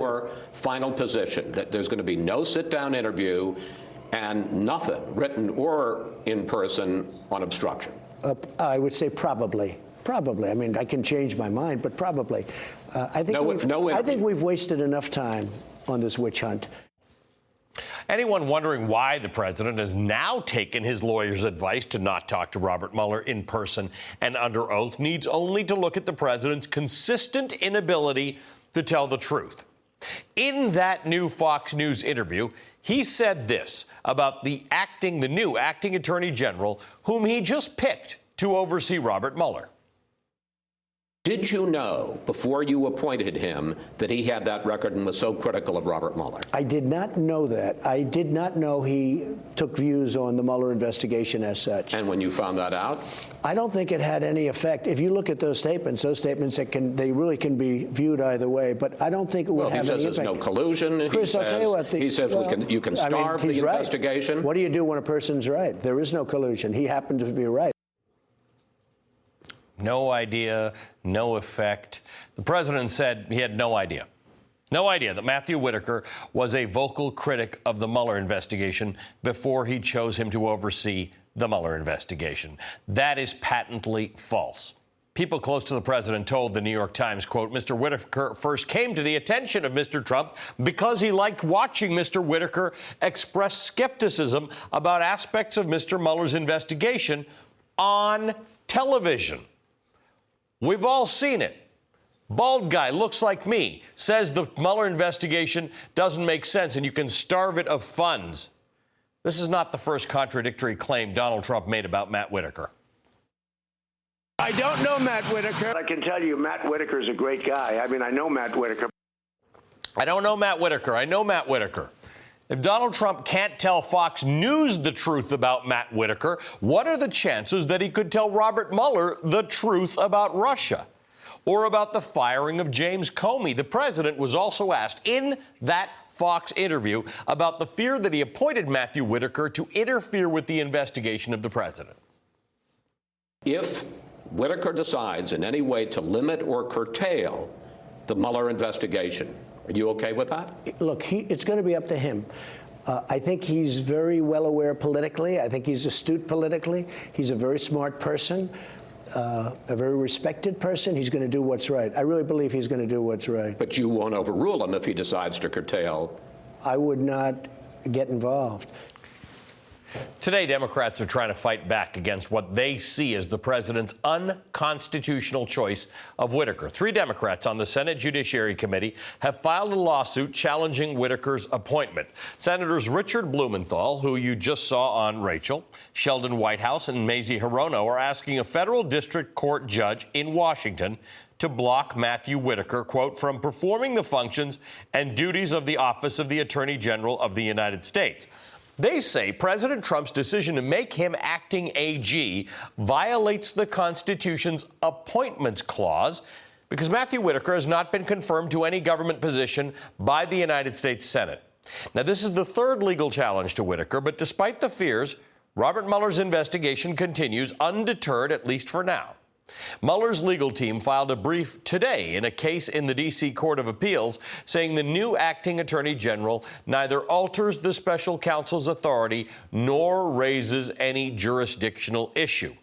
Your final position that there's going to be no sit-down interview and nothing, written or in person, on obstruction? I would say probably. Probably. I mean, I can change my mind, but probably. I think we've wasted enough time on this witch hunt. Anyone wondering why the president has now taken his lawyer's advice to not talk to Robert Mueller in person and under oath needs only to look at the president's consistent inability to tell the truth. In that new Fox News interview, he said this about the new acting attorney general, whom he just picked to oversee Robert Mueller. Did you know, before you appointed him, that he had that record and was so critical of Robert Mueller? I did not know that. I did not know he took views on the Mueller investigation as such. And when you found that out? I don't think it had any effect. If you look at those statements they really can be viewed either way. But I don't think it would have any effect. He says there's no collusion. Chris, I'll tell you what. He says you can starve the investigation. Right. What do you do when a person's right? There is no collusion. He happened to be right. No idea, no effect. The president said he had no idea. No idea that Matthew Whitaker was a vocal critic of the Mueller investigation before he chose him to oversee the Mueller investigation. That is patently false. People close to the president told the New York Times, quote, Mr. Whitaker first came to the attention of Mr. Trump because he liked watching Mr. Whitaker express skepticism about aspects of Mr. Mueller's investigation on television. We've all seen it. Bald guy looks like me, says the Mueller investigation doesn't make sense and you can starve it of funds. This is not the first contradictory claim Donald Trump made about Matt Whitaker. I don't know Matt Whitaker. I can tell you Matt Whitaker's a great guy. I mean, I know Matt Whitaker. I don't know Matt Whitaker. I know Matt Whitaker. If Donald Trump can't tell Fox News the truth about Matt Whitaker, what are the chances that he could tell Robert Mueller the truth about Russia or about the firing of James Comey? The president was also asked in that Fox interview about the fear that he appointed Matthew Whitaker to interfere with the investigation of the president. If Whitaker decides in any way to limit or curtail the Mueller investigation, are you okay with that? Look, it's going to be up to him. I think he's very well aware politically. I think he's astute politically. He's a very smart person, a very respected person. He's going to do what's right. I really believe he's going to do what's right. But you won't overrule him if he decides to curtail. I would not get involved. Today, Democrats are trying to fight back against what they see as the president's unconstitutional choice of Whitaker. 3 Democrats on the Senate Judiciary Committee have filed a lawsuit challenging Whitaker's appointment. Senators Richard Blumenthal, who you just saw on Rachel, Sheldon Whitehouse, and Mazie Hirono are asking a federal district court judge in Washington to block Matthew Whitaker, quote, from performing the functions and duties of the Office of the Attorney General of the United States. They say President Trump's decision to make him acting AG violates the Constitution's Appointments Clause because Matthew Whitaker has not been confirmed to any government position by the United States Senate. Now, this is the 3rd legal challenge to Whitaker, but despite the fears, Robert Mueller's investigation continues undeterred, at least for now. Mueller's legal team filed a brief today in a case in the D.C. Court of Appeals saying the new acting attorney general neither alters the special counsel's authority nor raises any jurisdictional issue.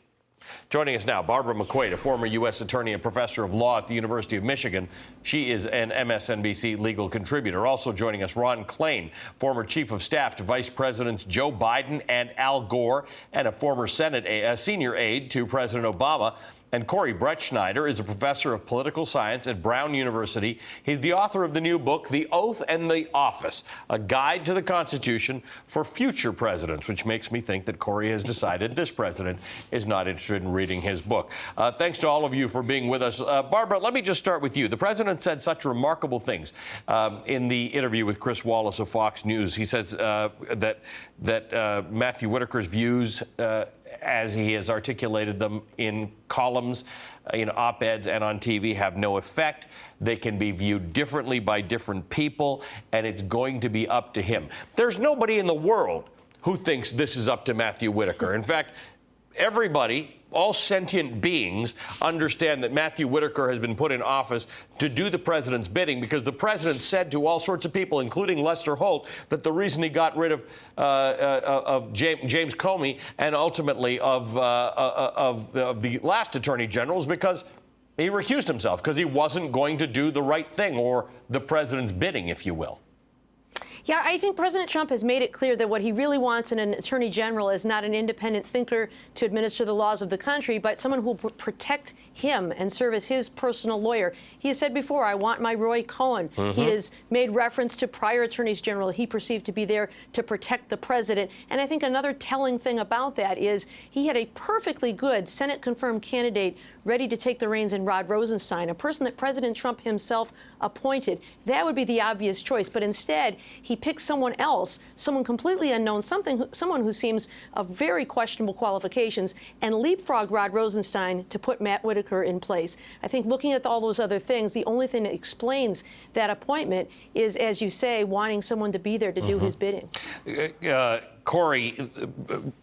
Joining us now, Barbara McQuade, a former U.S. attorney and professor of law at the University of Michigan. She is an MSNBC legal contributor. Also joining us, Ron Klain, former chief of staff to Vice Presidents Joe Biden and Al Gore, and a former senior aide to President Obama. And Corey Brettschneider is a professor of political science at Brown University. He's the author of the new book, The Oath and the Office, a guide to the Constitution for future presidents, which makes me think that Corey has decided this president is not interested in reading his book. Thanks to all of you for being with us. Barbara, let me just start with you. The president said such remarkable things in the interview with Chris Wallace of Fox News. He says that Matthew Whitaker's views as he has articulated them in columns, in op-eds and on TV, have no effect. They can be viewed differently by different people, and it's going to be up to him. There's nobody in the world who thinks this is up to Matthew Whitaker. In fact, everybody all sentient beings understand that Matthew Whitaker has been put in office to do the president's bidding, because the president said to all sorts of people, including Lester Holt, that the reason he got rid of James Comey and ultimately of the last attorney general is because he recused himself, because he wasn't going to do the right thing, or the president's bidding, if you will. Yeah, I think President Trump has made it clear that what he really wants in an attorney general is not an independent thinker to administer the laws of the country, but someone who will protect him and serve as his personal lawyer. He has said before, I want my Roy Cohn. He has made reference to prior attorneys general he perceived to be there to protect the president. And I think another telling thing about that is he had a perfectly good Senate-confirmed candidate ready to take the reins in Rod Rosenstein, a person that President Trump himself appointed. That would be the obvious choice. But instead, he picked someone else, someone completely unknown, someone who seems of very questionable qualifications, and leapfrogged Rod Rosenstein to put Matt Whitaker in place. I think looking at all those other things, the only thing that explains that appointment is, as you say, wanting someone to be there to do his bidding. Corey,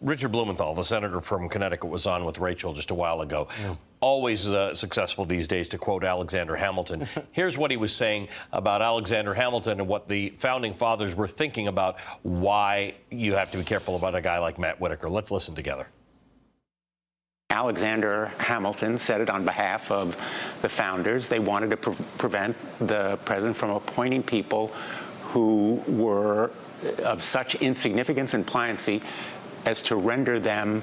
Richard Blumenthal, the senator from Connecticut, was on with Rachel just a while ago. Yeah. Always successful these days to quote Alexander Hamilton. Here's what he was saying about Alexander Hamilton and what the founding fathers were thinking about why you have to be careful about a guy like Matt Whitaker. Let's listen together. Alexander Hamilton said it on behalf of the founders. They wanted to prevent the president from appointing people who were of such insignificance and pliancy as to render them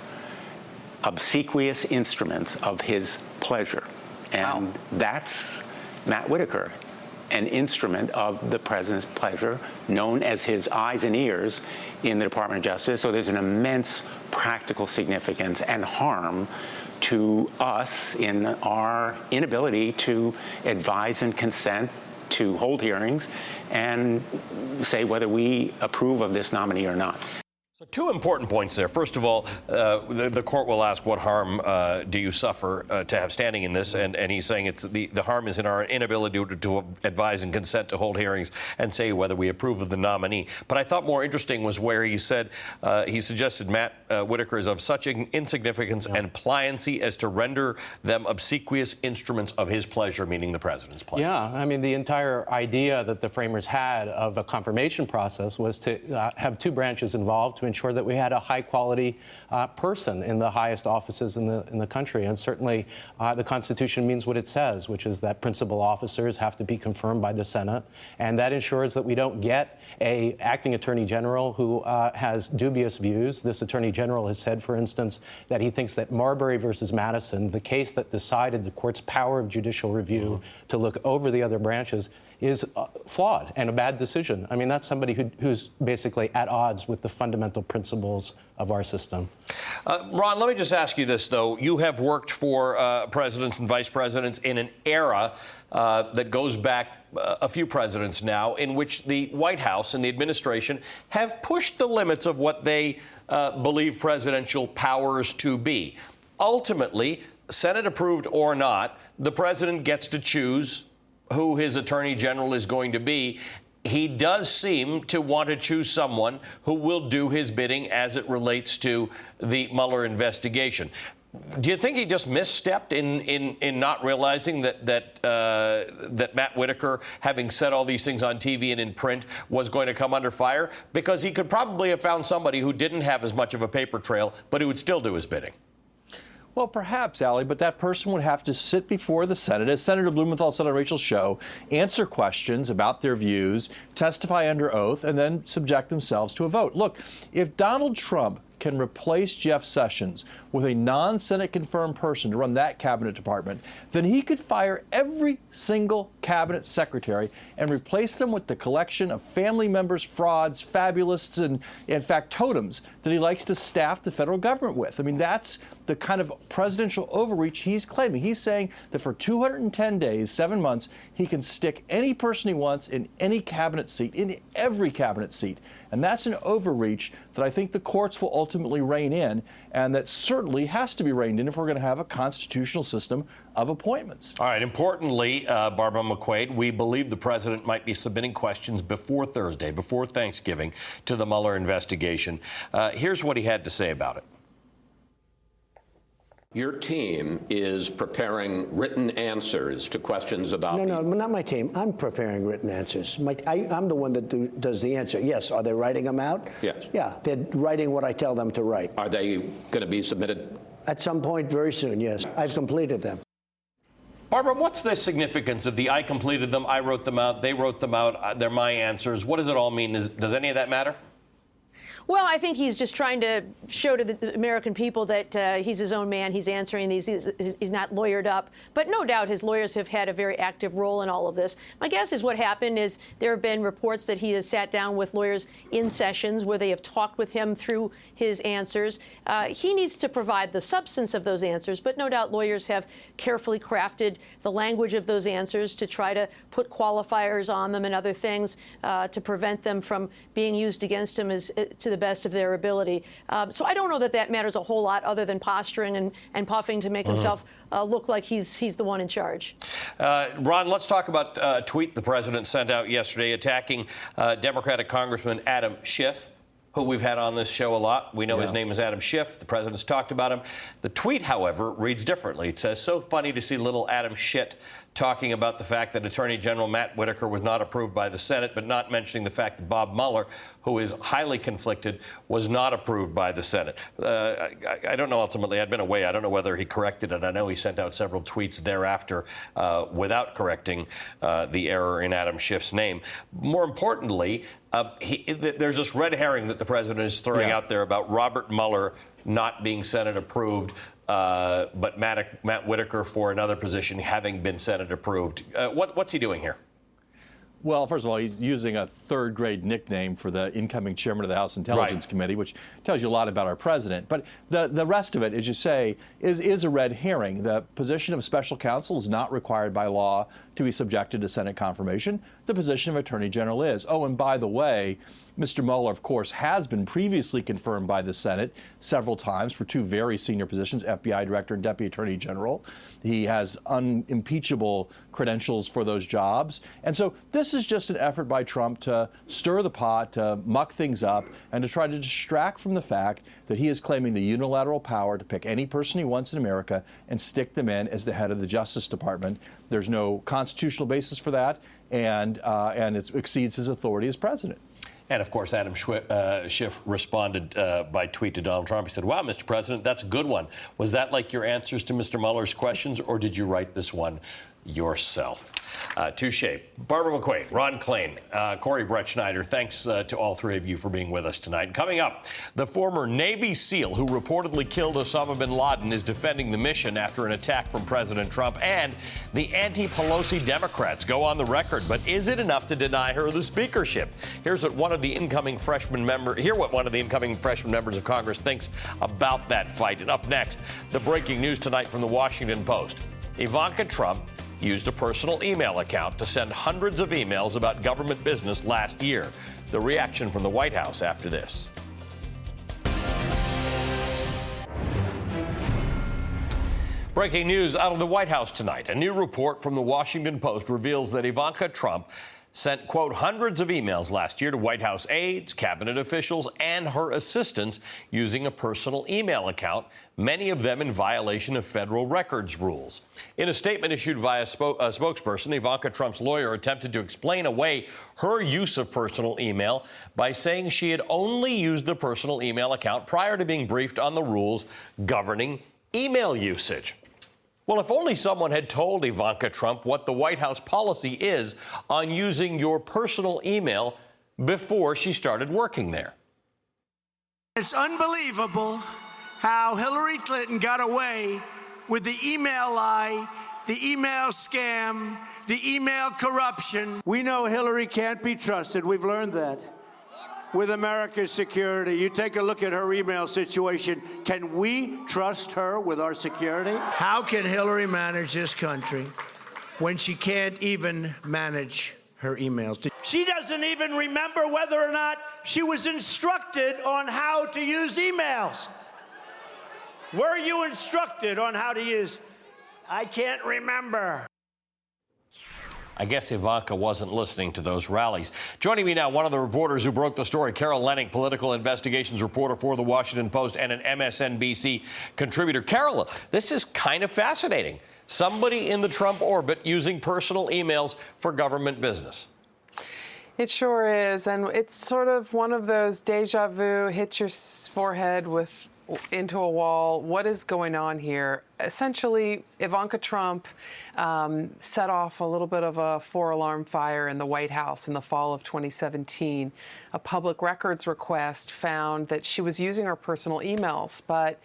obsequious instruments of his pleasure. And that's Matt Whitaker, an instrument of the president's pleasure, known as his eyes and ears in the Department of Justice. So there's an immense practical significance and harm to us in our inability to advise and consent, to hold hearings, and say whether we approve of this nominee or not. So two important points there. First of all, the court will ask what harm do you suffer to have standing in this, and he's saying it's the harm is in our inability to advise and consent to hold hearings and say whether we approve of the nominee. But I thought more interesting was where he said he suggested Matt Whitaker is of such insignificance and pliancy as to render them obsequious instruments of his pleasure, meaning the president's pleasure. Yeah, I mean, the entire idea that the framers had of a confirmation process was to have two branches involved to ensure that we had a high-quality person in the highest offices in the country. And certainly the Constitution means what it says, which is that principal officers have to be confirmed by the Senate. And that ensures that we don't get a acting attorney general who has dubious views. This attorney general has said, for instance, that he thinks that Marbury versus Madison, the case that decided the court's power of judicial review to look over the other branches, is flawed and a bad decision. I mean, that's somebody who's basically at odds with the fundamental principles of our system. Ron, let me just ask you this, though. You have worked for presidents and vice presidents in an era that goes back a few presidents now, in which the White House and the administration have pushed the limits of what they believe presidential powers to be. Ultimately, Senate approved or not, the president gets to choose who his attorney general is going to be. He does seem to want to choose someone who will do his bidding as it relates to the Mueller investigation. Do you think he just misstepped in not realizing that Matt Whitaker, having said all these things on TV and in print, was going to come under fire? Because he could probably have found somebody who didn't have as much of a paper trail, but who would still do his bidding. Well, perhaps, Allie, but that person would have to sit before the Senate, as Senator Blumenthal said on Rachel's show, answer questions about their views, testify under oath, and then subject themselves to a vote. Look, if Donald Trump can replace Jeff Sessions with a non-Senate confirmed person to run that cabinet department, then he could fire every single cabinet secretary and replace them with the collection of family members, frauds, fabulists, and factotums that he likes to staff the federal government with. I mean, that's the kind of presidential overreach he's claiming. He's saying that for 210 days, 7 months, he can stick any person he wants in any cabinet seat, in every cabinet seat. And that's an overreach that I think the courts will ultimately rein in, and that certainly has to be reined in if we're going to have a constitutional system of appointments. All right. Importantly, Barbara McQuade, we believe the president might be submitting questions before Thursday, before Thanksgiving, to the Mueller investigation. Here's what he had to say about it. Your team is preparing written answers to questions about... No, not my team. I'm preparing written answers. I'm the one that does the answer. Yes. Are they writing them out? Yes. Yeah, they're writing what I tell them to write. Are they going to be submitted? At some point very soon, yes. I've completed them. Barbara, what's the significance of the I completed them, I wrote them out, they wrote them out, they're my answers? What does it all mean? Does any of that matter? Well, I think he's just trying to show to the American people that he's his own man. He's answering these. He's not lawyered up. But no doubt his lawyers have had a very active role in all of this. My guess is what happened is there have been reports that he has sat down with lawyers in sessions where they have talked with him through his answers. He needs to provide the substance of those answers, but no doubt lawyers have carefully crafted the language of those answers to try to put qualifiers on them and other things to prevent them from being used against him to the best of their ability. So I don't know that matters a whole lot other than posturing and puffing to make himself look like he's the one in charge. Ron, let's talk about a tweet the president sent out yesterday attacking Democratic Congressman Adam Schiff, who we've had on this show a lot. We know his name is Adam Schiff. The president's talked about him. The tweet, however, reads differently. It says, so funny to see little Adam Schitt talking about the fact that Attorney General Matt Whitaker was not approved by the Senate, but not mentioning the fact that Bob Mueller, who is highly conflicted, was not approved by the Senate. I don't know ultimately. I'd been away. I don't know whether he corrected it. I know he sent out several tweets thereafter without correcting the error in Adam Schiff's name. More importantly, there's this red herring that the president is throwing out there about Robert Mueller not being Senate approved, but Matt Whitaker for another position having been Senate approved. What's he doing here? Well, first of all, he's using a third-grade nickname for the incoming chairman of the House Intelligence Committee, which tells you a lot about our president. But the rest of it, as you say, is a red herring. The position of special counsel is not required by law to be subjected to Senate confirmation. The position of Attorney General is. Oh, and by the way, Mr. Mueller, of course, has been previously confirmed by the Senate several times for two very senior positions, FBI Director and Deputy Attorney General. He has unimpeachable credentials for those jobs. And so this is just an effort by Trump to stir the pot, to muck things up, and to try to distract from the fact that he is claiming the unilateral power to pick any person he wants in America and stick them in as the head of the Justice Department. There's no constitutional basis for that, and it exceeds his authority as president. And, of course, Adam Schiff responded by tweet to Donald Trump. He said, wow, Mr. President, that's a good one. Was that like your answers to Mr. Mueller's questions, or did you write this one yourself? Touche. Barbara McQuade, Ron Klain, Corey Brett Schneider, thanks to all three of you for being with us tonight. Coming up, the former Navy SEAL who reportedly killed Osama bin Laden is defending the mission after an attack from President Trump, and the anti-Pelosi Democrats go on the record. But is it enough to deny her the speakership? Here's what one of the incoming freshman members of Congress thinks about that fight. And up next, the breaking news tonight from the Washington Post. Ivanka Trump used a personal email account to send hundreds of emails about government business last year. The reaction from the White House after this. Breaking news out of the White House tonight. A new report from the Washington Post reveals that Ivanka Trump sent, quote, hundreds of emails last year to White House aides, cabinet officials, and her assistants using a personal email account, many of them in violation of federal records rules. In a statement issued via a spokesperson, Ivanka Trump's lawyer attempted to explain away her use of personal email by saying she had only used the personal email account prior to being briefed on the rules governing email usage. Well, if only someone had told Ivanka Trump what the White House policy is on using your personal email before she started working there. It's unbelievable how Hillary Clinton got away with the email lie, the email scam, the email corruption. We know Hillary can't be trusted. We've learned that. With America's security, you take a look at her email situation. Can we trust her with our security? How can Hillary manage this country when she can't even manage her emails? She doesn't even remember whether or not she was instructed on how to use emails. Were you instructed on how to use? I can't remember. I guess Ivanka wasn't listening to those rallies. Joining me now, one of the reporters who broke the story, Carol Leonnig, political investigations reporter for The Washington Post and an MSNBC contributor. Carol, this is kind of fascinating. Somebody in the Trump orbit using personal emails for government business. It sure is. And it's sort of one of those deja vu, hit your forehead into a wall. What is going on here? Essentially, Ivanka Trump set off a little bit of a four-alarm fire in the White House in the fall of 2017. A public records request found that she was using her personal emails, but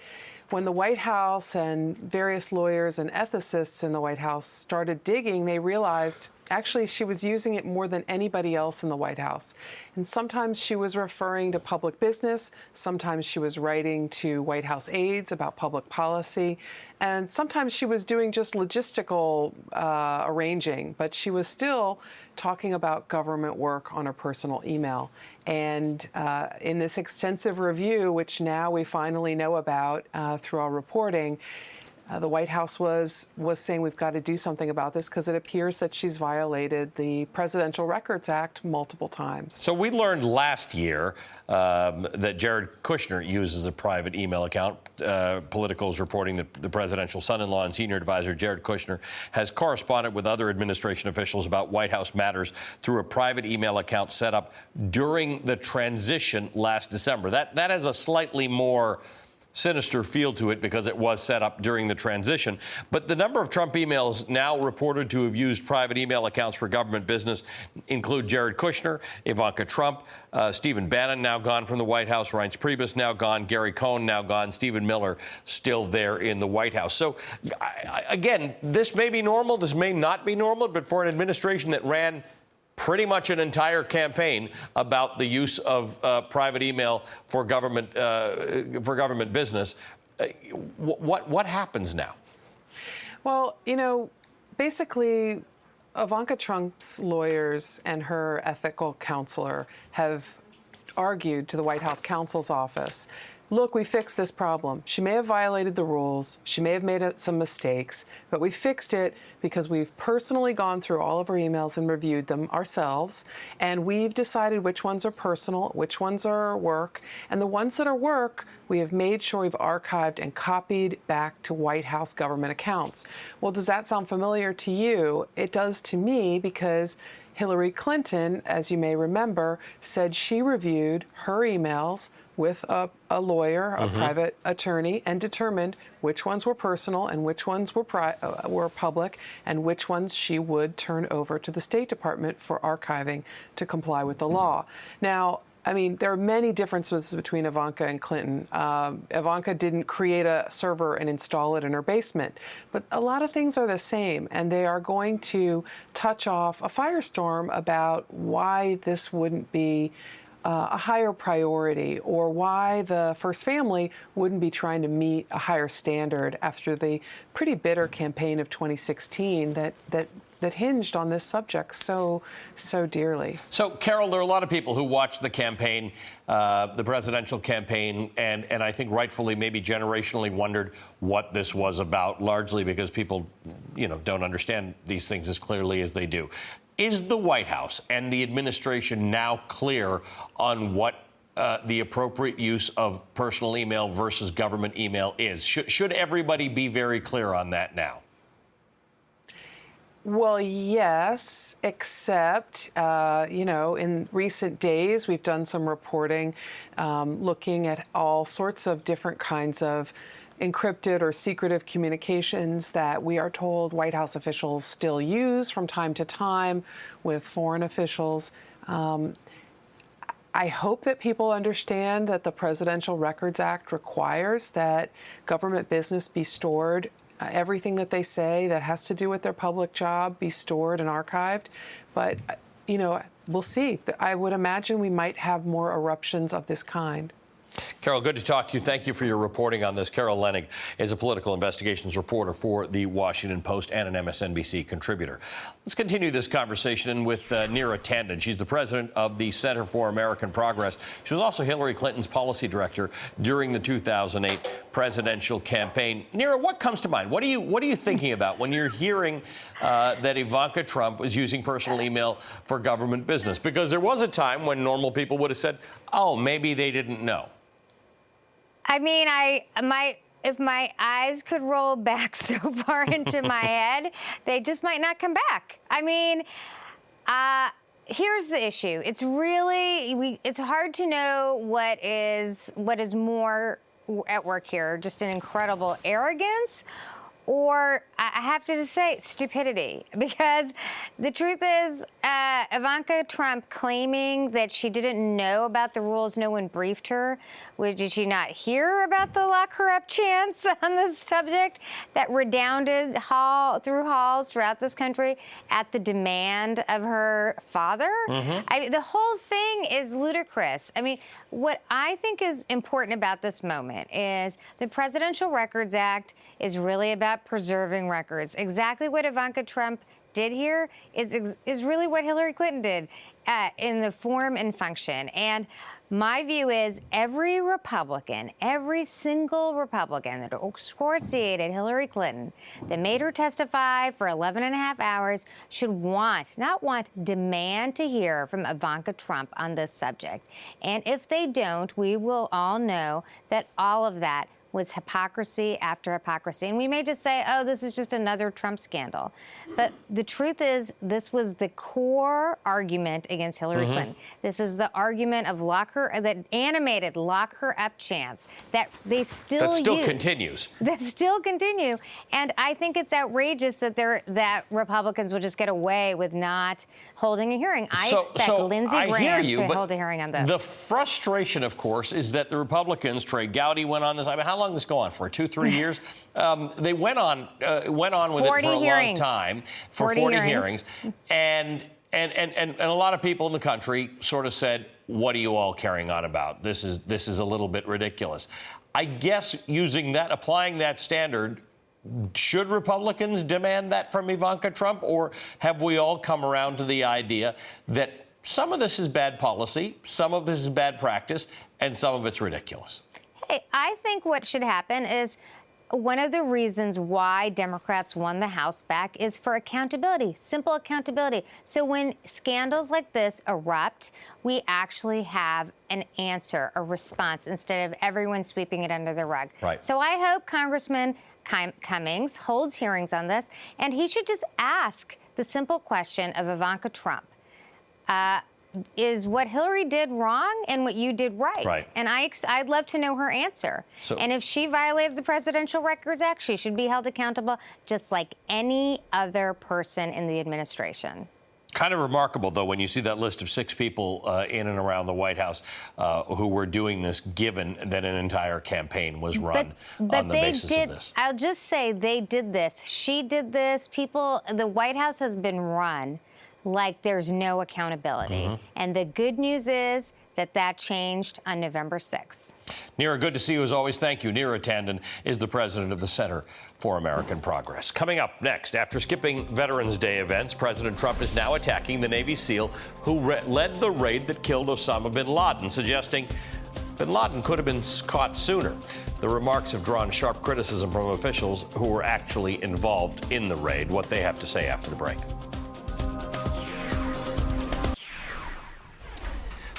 when the White House and various lawyers and ethicists in the White House started digging, they realized actually she was using it more than anybody else in the White House. And sometimes she was referring to public business, sometimes she was writing to White House aides about public policy, and sometimes she was doing just logistical arranging, but she was still talking about government work on her personal email. And in this extensive review, which now we finally know about through our reporting, the White House was saying we've got to do something about this because it appears that she's violated the Presidential Records Act multiple times. So we learned last year that Jared Kushner uses a private email account. Politico is reporting that the presidential son-in-law and senior advisor Jared Kushner has corresponded with other administration officials about White House matters through a private email account set up during the transition last December. That has a slightly more sinister feel to it because it was set up during the transition. But the number of Trump emails now reported to have used private email accounts for government business include Jared Kushner, Ivanka Trump, Stephen Bannon now gone from the White House, Reince Priebus now gone, Gary Cohn now gone, Stephen Miller still there in the White House. So, again, this may be normal, this may not be normal, but for an administration that ran pretty much an entire campaign about the use of private email for government business. What happens now? Well, basically, Ivanka Trump's lawyers and her ethical counselor have argued to the White House counsel's office, look, we fixed this problem. She may have violated the rules. She may have made some mistakes, but we fixed it because we've personally gone through all of her emails and reviewed them ourselves, and we've decided which ones are personal, which ones are work, and the ones that are work, we have made sure we've archived and copied back to White House government accounts. Well, does that sound familiar to you? It does to me because Hillary Clinton, as you may remember, said she reviewed her emails with a lawyer, a private attorney, and determined which ones were personal and which ones were public and which ones she would turn over to the State Department for archiving to comply with the law. Now, I mean, there are many differences between Ivanka and Clinton. Ivanka didn't create a server and install it in her basement, but a lot of things are the same, and they are going to touch off a firestorm about why this wouldn't be a higher priority, or why the First Family wouldn't be trying to meet a higher standard after the pretty bitter campaign of 2016 that hinged on this subject so dearly. So, Carol, there are a lot of people who watched the campaign, the presidential campaign, and I think rightfully, maybe generationally, wondered what this was about, largely because people, don't understand these things as clearly as they do. Is the White House and the administration now clear on what the appropriate use of personal email versus government email is? Should everybody be very clear on that now? Well, yes, except, in recent days, we've done some reporting looking at all sorts of different kinds of encrypted or secretive communications that we are told White House officials still use from time to time with foreign officials. I hope that people understand that the Presidential Records Act requires that government business be stored. Everything that they say that has to do with their public job be stored and archived. But, we'll see. I would imagine we might have more eruptions of this kind. Carol, good to talk to you. Thank you for your reporting on this. Carol Leonnig is a political investigations reporter for The Washington Post and an MSNBC contributor. Let's continue this conversation with Neera Tanden. She's the president of the Center for American Progress. She was also Hillary Clinton's policy director during the 2008 presidential campaign. Neera, what comes to mind? What are you thinking about when you're hearing that Ivanka Trump was using personal email for government business? Because there was a time when normal people would have said, oh, maybe they didn't know. I mean, if my eyes could roll back so far into my head, they just might not come back. I mean, here's the issue. It's really, it's hard to know what is more at work here, just an incredible arrogance, or I have to just say stupidity, because the truth is Ivanka Trump claiming that she didn't know about the rules, no one briefed her. Did she not hear about the lock her up chants on this subject that redounded through halls throughout this country at the demand of her father? I mean, the whole thing is ludicrous. I mean, what I think is important about this moment is the Presidential Records Act is really about preserving records. Exactly what Ivanka Trump did here is really what Hillary Clinton did in the form and function. And my view is every Republican, every single Republican that excoriated Hillary Clinton, that made her testify for 11 and a half hours, should demand to hear from Ivanka Trump on this subject. And if they don't, we will all know that all of that was hypocrisy after hypocrisy. And we may just say, oh, this is just another Trump scandal. But the truth is, this was the core argument against Hillary Clinton. This is the argument of that animated lock her up chants that they still use. That still continues. That still continue. And I think it's outrageous that Republicans would just get away with not holding a hearing. I expect Lindsey Graham to hold a hearing on this. The frustration, of course, is that the Republicans, Trey Gowdy went on this. I mean, how long did this go on for? 2-3 years? They went on with it for a long time, for 40 hearings. And a lot of people in the country sort of said, what are you all carrying on about? This is a little bit ridiculous. I guess applying that standard, should Republicans demand that from Ivanka Trump, or have we all come around to the idea that some of this is bad policy, some of this is bad practice, and some of it's ridiculous? Hey, I think what should happen is one of the reasons why Democrats won the House back is for accountability, simple accountability. So when scandals like this erupt, we actually have an answer, a response, instead of everyone sweeping it under the rug. Right. So I hope Congressman Cummings holds hearings on this, and he should just ask the simple question of Ivanka Trump. Is what Hillary did wrong and what you did right? And I'd love to know her answer. And if she violated the Presidential Records Act, she should be held accountable just like any other person in the administration. Kind of remarkable, though, when you see that list of 6 people in and around the White House who were doing this, given that an entire campaign was run on the basis of this. I'll just say they did this. She did this. The White House has been run like there's no accountability. And the good news is that changed on November 6th. Neera, good to see you as always. Thank you. Neera Tanden is the president of the Center for American Progress. Coming up next, after skipping Veterans Day events, President Trump is now attacking the Navy SEAL who led the raid that killed Osama bin Laden, suggesting bin Laden could have been caught sooner. The remarks have drawn sharp criticism from officials who were actually involved in the raid. What they have to say after the break.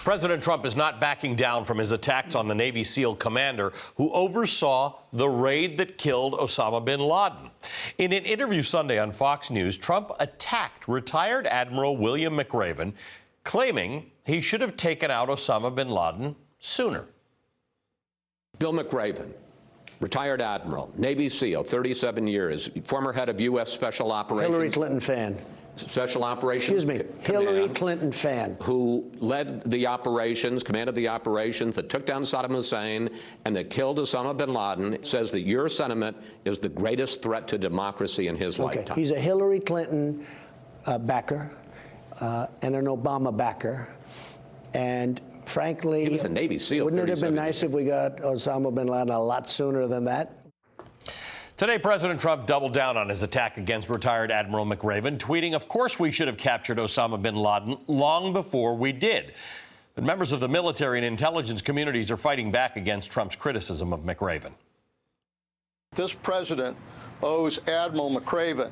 President Trump is not backing down from his attacks on the Navy SEAL commander who oversaw the raid that killed Osama bin Laden. In an interview Sunday on Fox News, Trump attacked retired Admiral William McRaven, claiming he should have taken out Osama bin Laden sooner. Bill McRaven, retired Admiral, Navy SEAL, 37 years, former head of U.S. Special Operations. Hillary Clinton fan. Special Operations. Excuse me, Hillary Clinton fan. Who led the operations, commanded the operations that took down Saddam Hussein and that killed Osama bin Laden, says that your sentiment is the greatest threat to democracy in his lifetime. He's a Hillary Clinton backer and an Obama backer. And frankly, He was a Navy SEAL. wouldn't it have been 37 nice if we got Osama bin Laden a lot sooner than that? Today, President Trump doubled down on his attack against retired Admiral McRaven, tweeting, "Of course we should have captured Osama bin Laden long before we did." But members of the military and intelligence communities are fighting back against Trump's criticism of McRaven. This president owes Admiral McRaven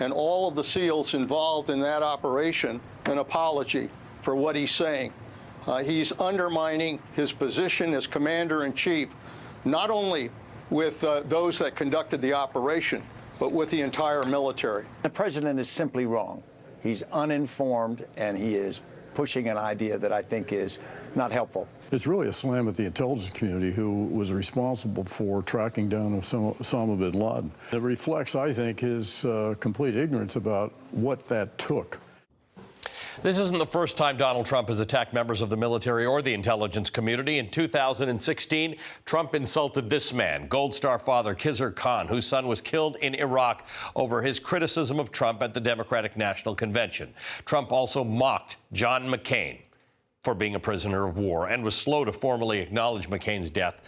and all of the SEALs involved in that operation an apology for what he's saying. He's undermining his position as commander-in-chief, not only with those that conducted the operation, but with the entire military. The president is simply wrong. He's uninformed, and he is pushing an idea that I think is not helpful. It's really a slam at the intelligence community who was responsible for tracking down Osama bin Laden. It reflects, I think, his complete ignorance about what that took. This isn't the first time Donald Trump has attacked members of the military or the intelligence community. In 2016, Trump insulted this man, Gold Star father Khizr Khan, whose son was killed in Iraq over his criticism of Trump at the Democratic National Convention. Trump also mocked John McCain for being a prisoner of war and was slow to formally acknowledge McCain's death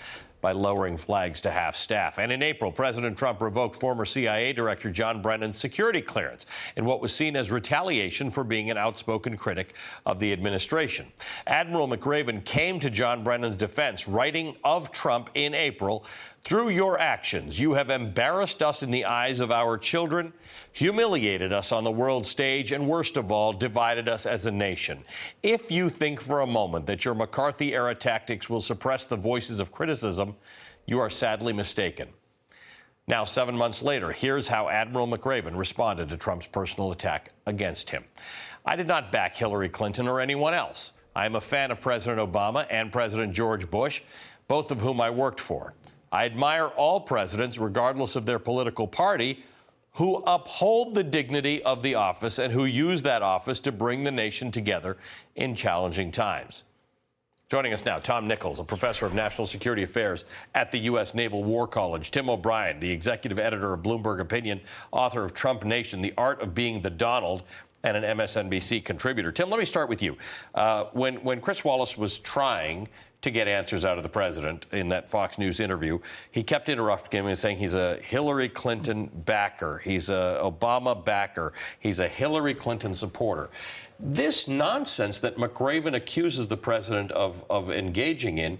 by lowering flags to half-staff. And in April, President Trump revoked former CIA Director John Brennan's security clearance in what was seen as retaliation for being an outspoken critic of the administration. Admiral McRaven came to John Brennan's defense, writing of Trump in April, "Through your actions, you have embarrassed us in the eyes of our children, humiliated us on the world stage, and worst of all, divided us as a nation. If you think for a moment that your McCarthy-era tactics will suppress the voices of criticism, you are sadly mistaken." Now, 7 months later, here's how Admiral McRaven responded to Trump's personal attack against him. "I did not back Hillary Clinton or anyone else. I am a fan of President Obama and President George Bush, both of whom I worked for. I admire all presidents, regardless of their political party, who uphold the dignity of the office and who use that office to bring the nation together in challenging times." Joining us now, Tom Nichols, a professor of national security affairs at the U.S. Naval War College. Tim O'Brien, the executive editor of Bloomberg Opinion, author of Trump Nation, The Art of Being the Donald, and an MSNBC contributor. Tim, let me start with you. When Chris Wallace was trying to get answers out of the president in that Fox News interview, he kept interrupting him and saying he's a Hillary Clinton backer, he's a Obama backer, he's a Hillary Clinton supporter. This nonsense that McRaven accuses the president of engaging in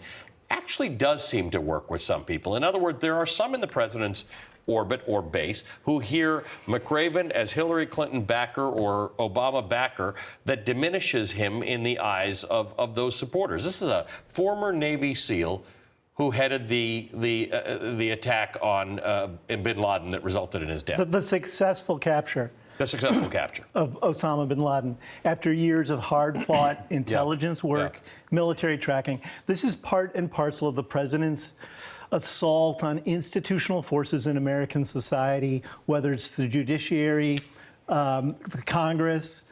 actually does seem to work with some people. In other words, there are some in the president's orbit or base who hear McRaven as Hillary Clinton backer or Obama backer that diminishes him in the eyes of those supporters. This is a former Navy SEAL who headed the attack on bin Laden that resulted in his death. The successful capture. The successful capture of Osama bin Laden after years of hard-fought intelligence work, military tracking. This is part and parcel of the president's assault on institutional forces in American society, whether it's the judiciary, the Congress,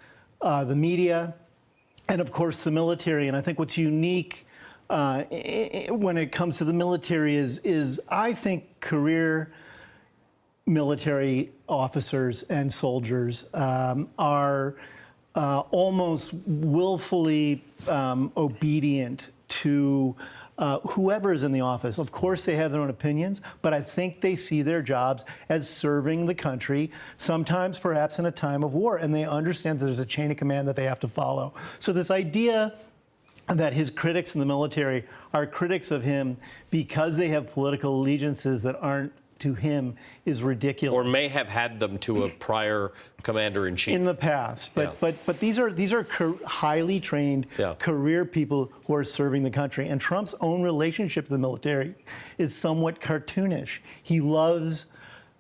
the media, and of course the military. And I think what's unique when it comes to the military is I think career military officers and soldiers are almost willfully obedient to whoever is in the office. Of course, they have their own opinions, but I think they see their jobs as serving the country, sometimes perhaps in a time of war, and they understand that there's a chain of command that they have to follow. So this idea that his critics in the military are critics of him because they have political allegiances that aren't to him is ridiculous. Or may have had them to a prior commander-in-chief. In the past. But these are highly trained career people who are serving the country. And Trump's own relationship to the military is somewhat cartoonish. He loves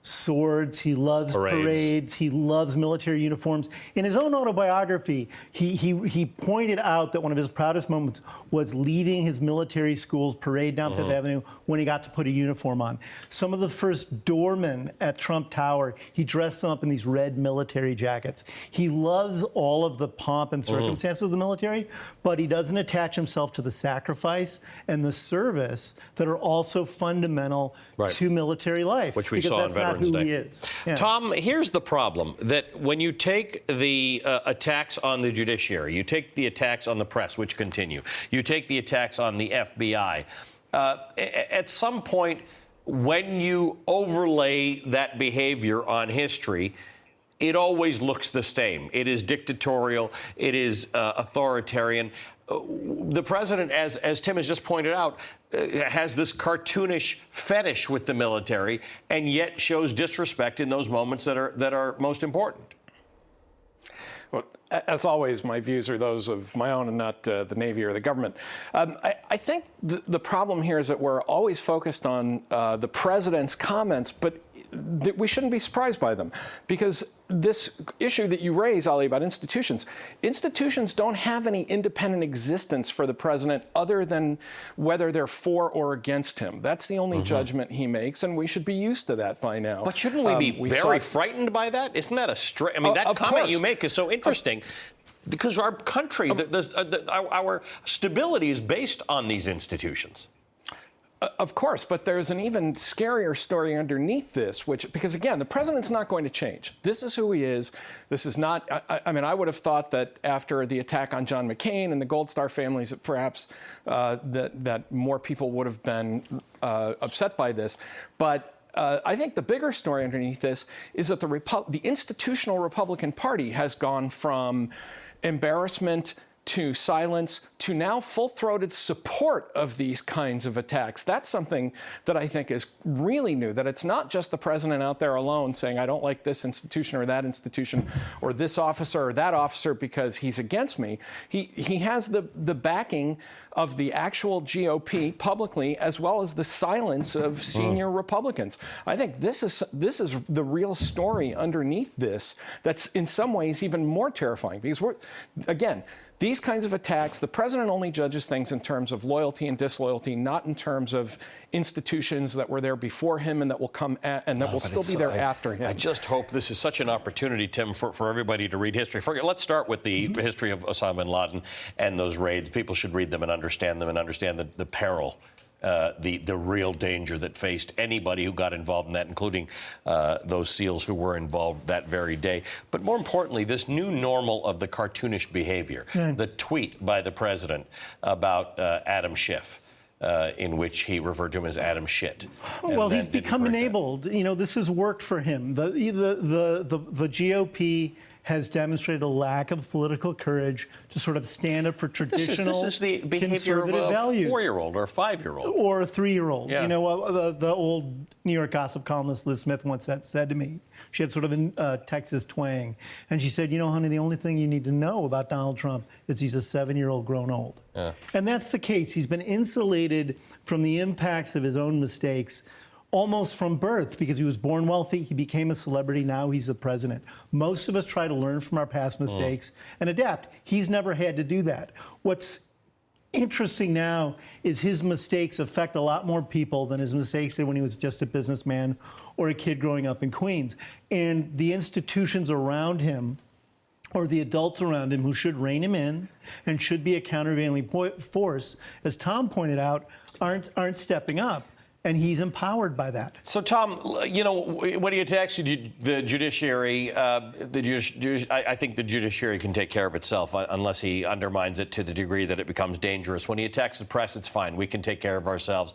swords, he loves parades, he loves military uniforms. In his own autobiography, he pointed out that one of his proudest moments was leading his military school's parade down Fifth Avenue when he got to put a uniform on. Some of the first doormen at Trump Tower, he dressed them up in these red military jackets. He loves all of the pomp and circumstances of the military, but he doesn't attach himself to the sacrifice and the service that are also fundamental to military life. Which we saw in Veterans about who Day. he is. Yeah. Tom, here's the problem, that when you take the attacks on the judiciary, you take the attacks on the press, which continue, you take the attacks on the FBI, at some point, when you overlay that behavior on history, it always looks the same. It is dictatorial. It is authoritarian. The president, as Tim has just pointed out, has this cartoonish fetish with the military, and yet shows disrespect in those moments that are most important. Well, as always, my views are those of my own and not the Navy or the government. I think the problem here is that we're always focused on the president's comments, but we shouldn't be surprised by them, because this issue that you raise, Ali, about institutions don't have any independent existence for the president other than whether they're for or against him. That's the only judgment he makes, and we should be used to that by now. But shouldn't we be very frightened by that? Isn't that I mean, that comment you make is so interesting. Because our country, our stability is based on these institutions. Of course, but there's an even scarier story underneath this, because again, the president's not going to change. This is who he is. This is not, I mean, I would have thought that after the attack on John McCain and the Gold Star families, that perhaps that more people would have been upset by this. But I think the bigger story underneath this is that the institutional Republican Party has gone from embarrassment to silence to now full-throated support of these kinds of attacks. That's something that I think is really new, that it's not just the president out there alone saying, I don't like this institution or that institution or this officer or that officer because he's against me. He has the backing of the actual GOP publicly, as well as the silence of senior Republicans. I think this is the real story underneath this that's in some ways even more terrifying, because these kinds of attacks, the president only judges things in terms of loyalty and disloyalty, not in terms of institutions that were there before him and that will come and that will still be there after him. I just hope this is such an opportunity, Tim, for everybody to read history. Let's start with the history of Osama bin Laden and those raids. People should read them and understand the peril, the real danger that faced anybody who got involved in that, including those SEALs who were involved that very day. But more importantly, this new normal of the cartoonish behavior, the tweet by the president about Adam Schiff, in which he referred to him as Adam Shit. Well, he's become enabled. You know, this has worked for him. The GOP has demonstrated a lack of political courage to sort of stand up for traditional this is the behavior of conservative a values. 4-year-old or a 5-year-old. Or a 3-year-old. Yeah. You know, the old New York gossip columnist Liz Smith once said to me, she had sort of a Texas twang, and she said, you know, honey, the only thing you need to know about Donald Trump is he's a 7-year-old grown old. Yeah. And that's the case. He's been insulated from the impacts of his own mistakes almost from birth, because he was born wealthy, he became a celebrity, now he's the president. Most of us try to learn from our past mistakes and adapt. He's never had to do that. What's interesting now is his mistakes affect a lot more people than his mistakes did when he was just a businessman or a kid growing up in Queens. And the institutions around him, or the adults around him who should rein him in and should be a countervailing force, as Tom pointed out, aren't stepping up. And he's empowered by that. So, Tom, you know, when he attacks the judiciary, I think the judiciary can take care of itself unless he undermines it to the degree that it becomes dangerous. When he attacks the press, it's fine. We can take care of ourselves.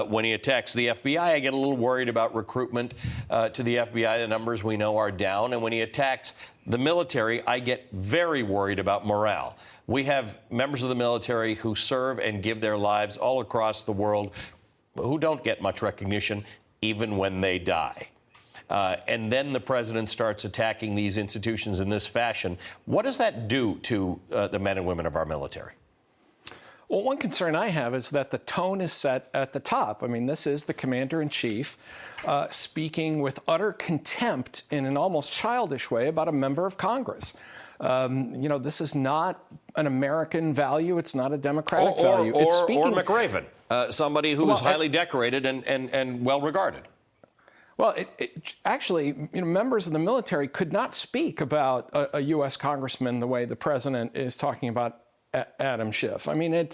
When he attacks the FBI, I get a little worried about recruitment to the FBI. The numbers we know are down. And when he attacks the military, I get very worried about morale. We have members of the military who serve and give their lives all across the world, who don't get much recognition even when they die. And then the president starts attacking these institutions in this fashion. What does that do to the men and women of our military? Well, one concern I have is that the tone is set at the top. I mean, this is the commander-in-chief speaking with utter contempt in an almost childish way about a member of Congress. You know, this is not an American value. It's not a democratic value. It's speaking, or McRaven, somebody who is highly decorated and well-regarded. Well, actually, you know, members of the military could not speak about a U.S. congressman the way the president is talking about Adam Schiff. I mean,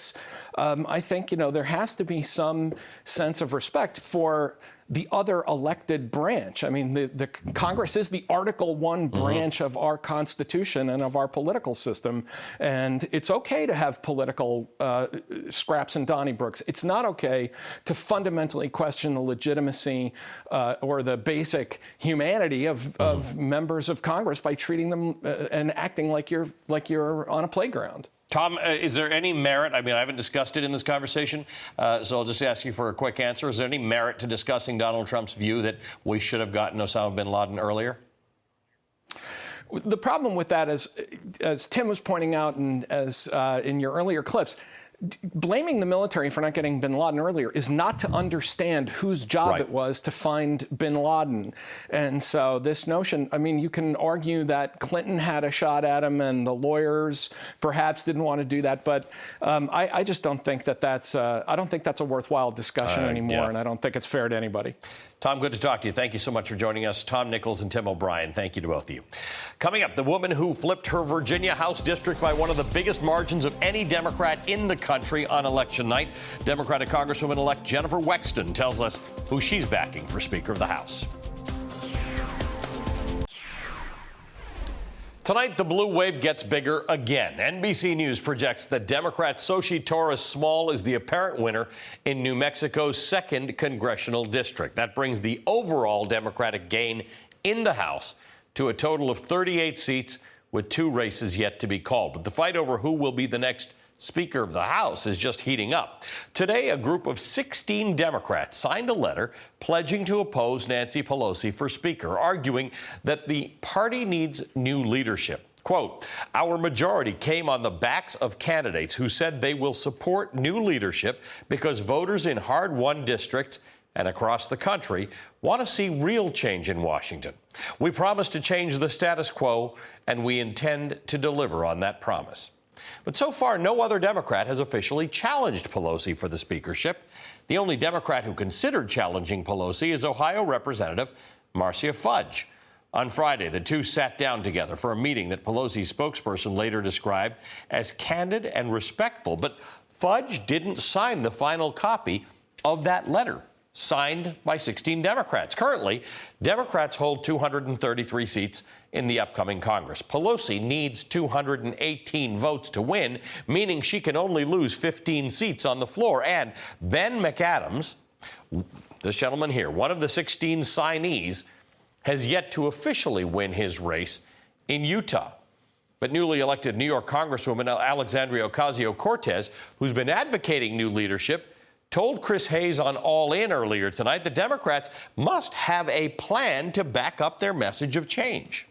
I think, there has to be some sense of respect for the other elected branch. I mean, the Congress is the Article I branch of our Constitution and of our political system. And it's okay to have political scraps and Donnybrooks. It's not okay to fundamentally question the legitimacy or the basic humanity of members of Congress by treating them and acting like you're on a playground. Tom, is there any merit? I mean, I haven't discussed it in this conversation, so I'll just ask you for a quick answer. Is there any merit to discussing Donald Trump's view that we should have gotten Osama bin Laden earlier? The problem with that is, as Tim was pointing out and as in your earlier clips, blaming the military for not getting bin Laden earlier is not to understand whose job it was to find bin Laden. And so this notion, I mean, you can argue that Clinton had a shot at him and the lawyers perhaps didn't want to do that. But I just don't think that's a worthwhile discussion anymore. And I don't think it's fair to anybody. Tom, good to talk to you. Thank you so much for joining us. Tom Nichols and Tim O'Brien, thank you to both of you. Coming up, the woman who flipped her Virginia House district by one of the biggest margins of any Democrat in the country on election night. Democratic Congresswoman-elect Jennifer Wexton tells us who she's backing for Speaker of the House. Tonight, the blue wave gets bigger again. NBC News projects that Democrat Xochitl Torres Small is the apparent winner in New Mexico's 2nd congressional district. That brings the overall Democratic gain in the House to a total of 38 seats, with 2 races yet to be called. But the fight over who will be the next Speaker of the House is just heating up. Today, a group of 16 Democrats signed a letter pledging to oppose Nancy Pelosi for Speaker, arguing that the party needs new leadership. Quote, "Our majority came on the backs of candidates who said they will support new leadership because voters in hard-won districts and across the country want to see real change in Washington. We promised to change the status quo, and we intend to deliver on that promise." But so far, no other Democrat has officially challenged Pelosi for the speakership. The only Democrat who considered challenging Pelosi is Ohio Representative Marcia Fudge. On Friday, the two sat down together for a meeting that Pelosi's spokesperson later described as candid and respectful. But Fudge didn't sign the final copy of that letter, signed by 16 Democrats. Currently, Democrats hold 233 seats in the upcoming Congress. Pelosi needs 218 votes to win, meaning she can only lose 15 seats on the floor. And Ben McAdams, this gentleman here, one of the 16 signees, has yet to officially win his race in Utah. But newly elected New York Congresswoman Alexandria Ocasio-Cortez, who's been advocating new leadership, told Chris Hayes on All In earlier tonight that Democrats must have a plan to back up their message of change.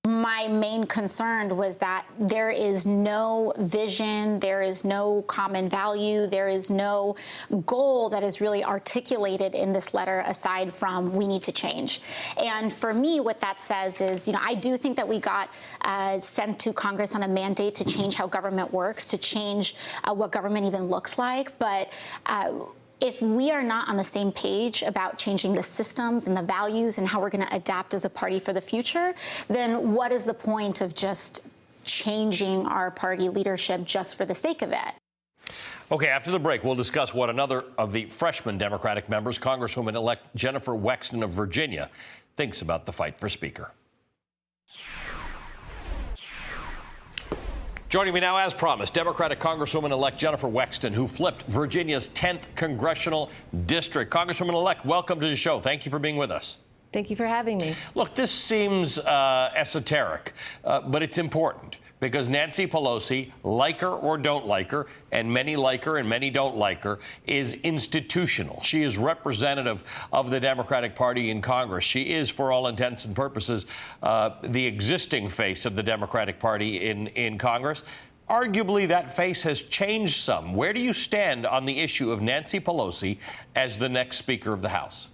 My main concern was that there is no vision, there is no common value, there is no goal that is really articulated in this letter aside from we need to change. And for me, what that says is, I do think that we got sent to Congress on a mandate to change how government works, to change what government even looks like. But if we are not on the same page about changing the systems and the values and how we're going to adapt as a party for the future, then what is the point of just changing our party leadership just for the sake of it? Okay, after the break, we'll discuss what another of the freshman Democratic members, Congresswoman-elect Jennifer Wexton of Virginia, thinks about the fight for Speaker. Joining me now, as promised, Democratic Congresswoman-elect Jennifer Wexton, who flipped Virginia's 10th congressional district. Congresswoman-elect, welcome to the show. Thank you for being with us. Thank you for having me. Look, this seems esoteric, but it's important because Nancy Pelosi, like her or don't like her, and many like her and many don't like her, is institutional. She is representative of the Democratic Party in Congress. She is, for all intents and purposes, the existing face of the Democratic Party in Congress. Arguably, that face has changed some. Where do you stand on the issue of Nancy Pelosi as the next Speaker of the House?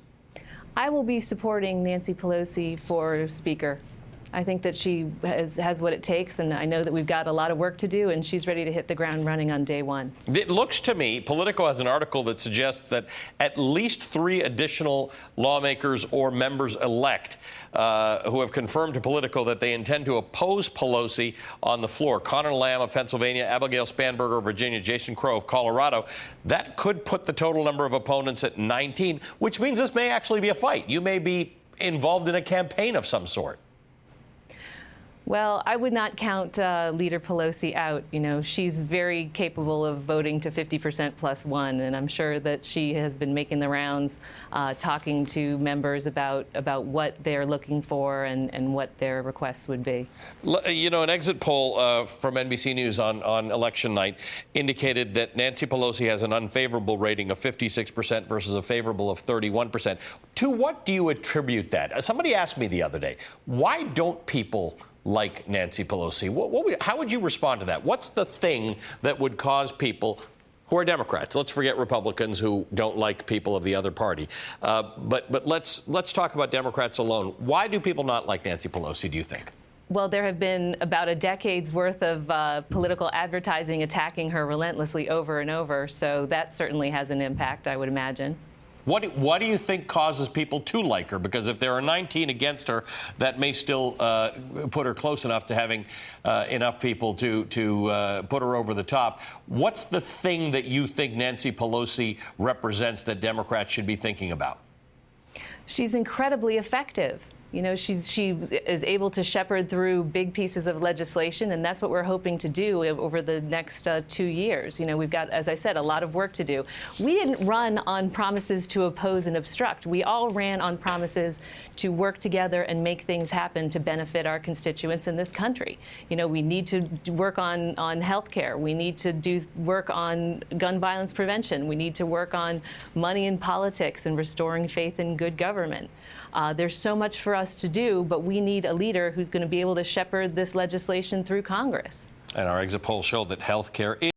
I will be supporting Nancy Pelosi for Speaker. I think that she has what it takes, and I know that we've got a lot of work to do, and she's ready to hit the ground running on day one. It looks to me, Politico has an article that suggests that at least 3 additional lawmakers or members-elect who have confirmed to Politico that they intend to oppose Pelosi on the floor. Connor Lamb of Pennsylvania, Abigail Spanberger of Virginia, Jason Crow of Colorado. That could put the total number of opponents at 19, which means this may actually be a fight. You may be involved in a campaign of some sort. Well, I would not count Leader Pelosi out. You know, she's very capable of voting to 50% plus one, and I'm sure that she has been making the rounds, talking to members about what they're looking for and what their requests would be. You know, an exit poll from NBC News on election night indicated that Nancy Pelosi has an unfavorable rating of 56% versus a favorable of 31%. To what do you attribute that? Somebody asked me the other day, why don't people like Nancy Pelosi? How would you respond to that? What's the thing that would cause people who are Democrats? Let's forget Republicans who don't like people of the other party. But let's talk about Democrats alone. Why do people not like Nancy Pelosi, do you think? Well, there have been about a decade's worth of political advertising attacking her relentlessly over and over, so that certainly has an impact, I would imagine. What do you think causes people to like her? Because if there are 19 against her, that may still put her close enough to having enough people to put her over the top. What's the thing that you think Nancy Pelosi represents that Democrats should be thinking about? She's incredibly effective. You know, she is able to shepherd through big pieces of legislation, and that's what we're hoping to do over the next 2 years. You know, we've got, as I said, a lot of work to do. We didn't run on promises to oppose and obstruct. We all ran on promises to work together and make things happen to benefit our constituents in this country. You know, we need to work on health care. We need to do work on gun violence prevention. We need to work on money in politics and restoring faith in good government. There's so much for us to do, but we need a leader who's going to be able to shepherd this legislation through Congress. And our exit polls show that health care is